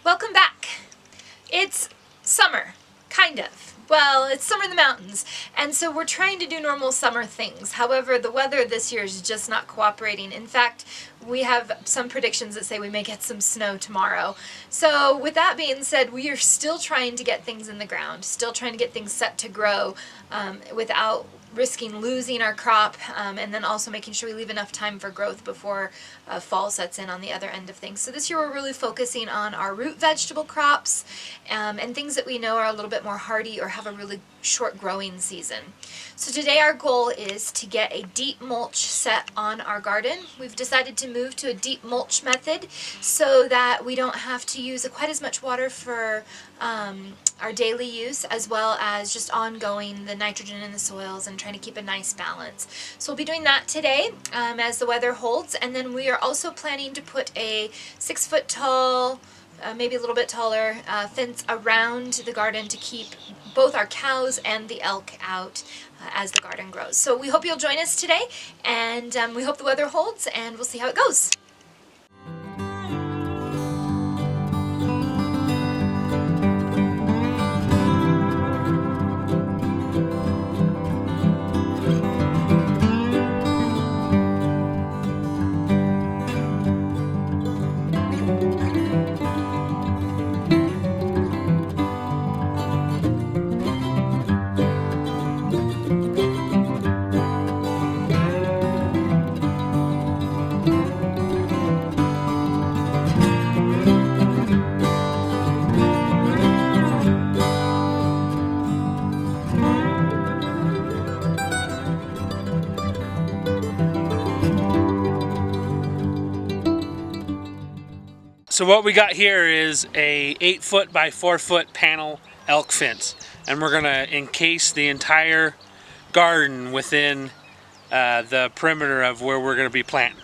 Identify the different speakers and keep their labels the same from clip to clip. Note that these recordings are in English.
Speaker 1: Welcome back. It's summer, kind of. Well, it's summer in the mountains, and so we're trying to do normal summer things. However, the weather this year is just not cooperating. In fact, we have some predictions that say we may get some snow tomorrow. So with that being said, we are still trying to get things in the ground, still trying to get things set to grow without risking losing our crop, and then also making sure we leave enough time for growth before fall sets in on the other end of things. So this year we're really focusing on our root vegetable crops and things that we know are a little bit more hardy or have a really short growing season. So today our goal is to get a deep mulch set on our garden. We've decided to move to a deep mulch method so that we don't have to use quite as much water for our daily use, as well as just ongoing the nitrogen in the soils and trying to keep a nice balance. So we'll be doing that today as the weather holds, and then we are also planning to put a 6-foot tall, maybe a little bit taller fence around the garden to keep both our cows and the elk out as the garden grows. So we hope you'll join us today, and we hope the weather holds, and we'll see how it goes.
Speaker 2: So what we got here is a 8-foot by 4-foot panel elk fence, and we're gonna encase the entire garden within the perimeter of where we're gonna be planting.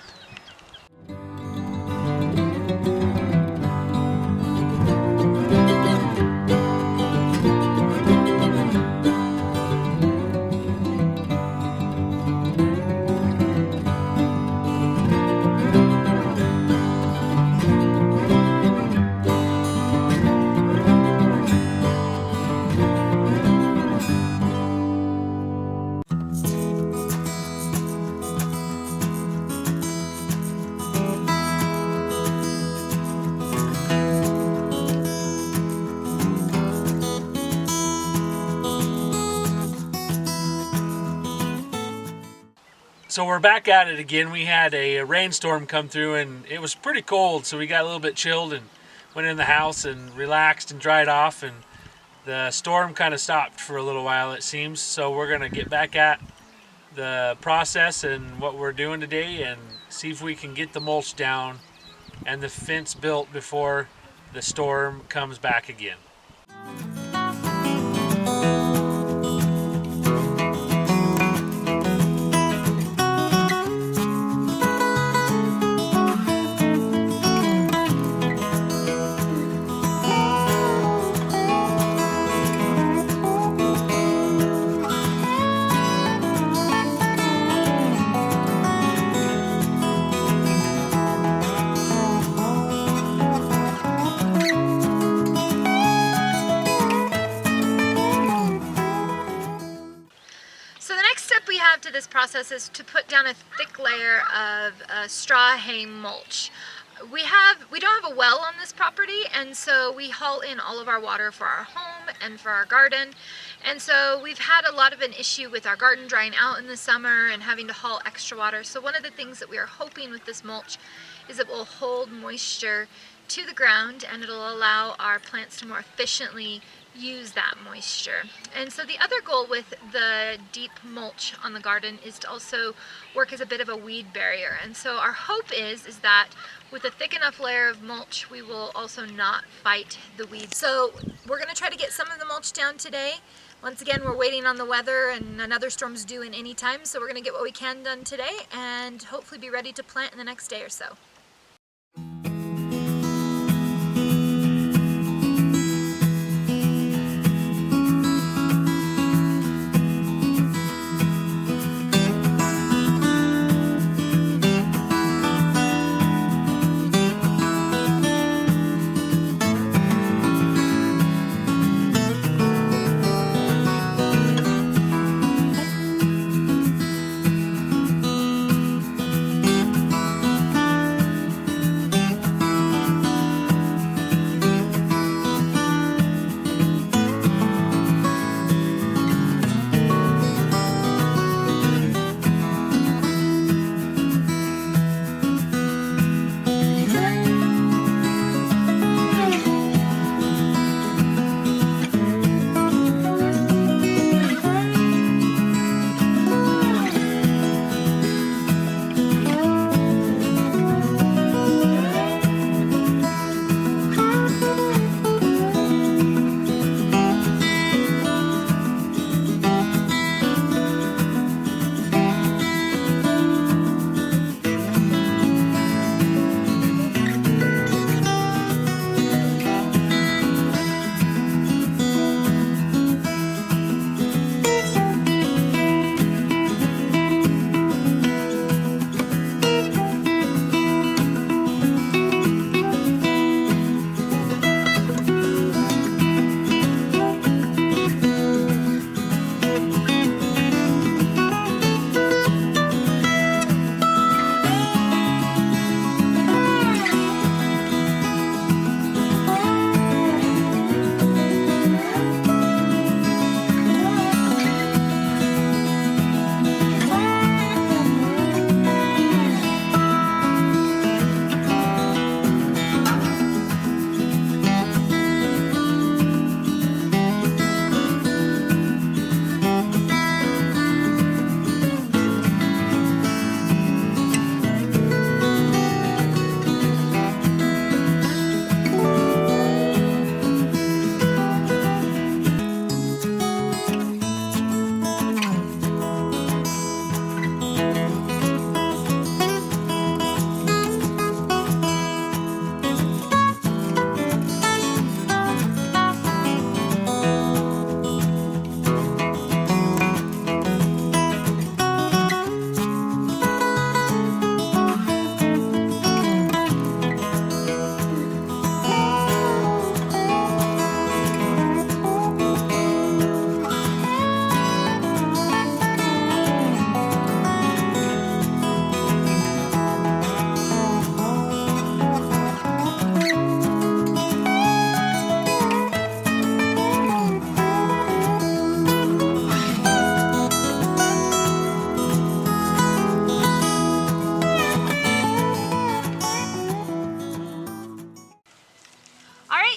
Speaker 2: So we're back at it again. We had a rainstorm come through and it was pretty cold, so we got a little bit chilled and went in the house and relaxed and dried off, and the storm kind of stopped for a little while, it seems. So we're gonna get back at the process and what we're doing today and see if we can get the mulch down and the fence built before the storm comes back again.
Speaker 1: To this process is to put down a thick layer of straw hay mulch. We don't have a well on this property, and so we haul in all of our water for our home and for our garden, and so we've had a lot of an issue with our garden drying out in the summer and having to haul extra water. So one of the things that we are hoping with this mulch is it will hold moisture to the ground, and it'll allow our plants to more efficiently use that moisture. And so the other goal with the deep mulch on the garden is to also work as a bit of a weed barrier. And so our hope is that with a thick enough layer of mulch, we will also not fight the weeds. So we're going to try to get some of the mulch down today. Once again, we're waiting on the weather, and another storm's due in any time, so we're going to get what we can done today and hopefully be ready to plant in the next day or so.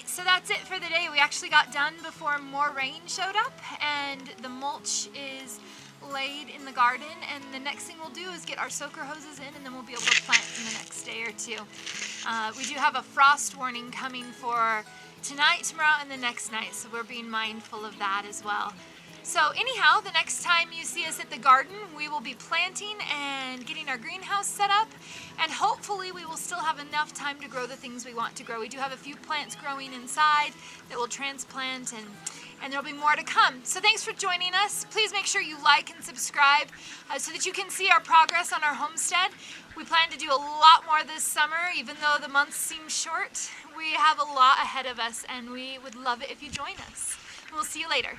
Speaker 1: right, so that's it for the day. We actually got done before more rain showed up, and the mulch is laid in the garden, and the next thing we'll do is get our soaker hoses in, and then we'll be able to plant in the next day or two. We do have a frost warning coming for tonight, tomorrow, and the next night, so we're being mindful of that as well. So anyhow, the next time you see us at the garden, we will be planting and getting our greenhouse set up, and hopefully we will still have enough time to grow the things we want to grow. We do have a few plants growing inside that we'll transplant, and there'll be more to come. So thanks for joining us. Please make sure you like and subscribe so that you can see our progress on our homestead. We plan to do a lot more this summer, even though the months seem short. We have a lot ahead of us, and we would love it if you join us. We'll see you later.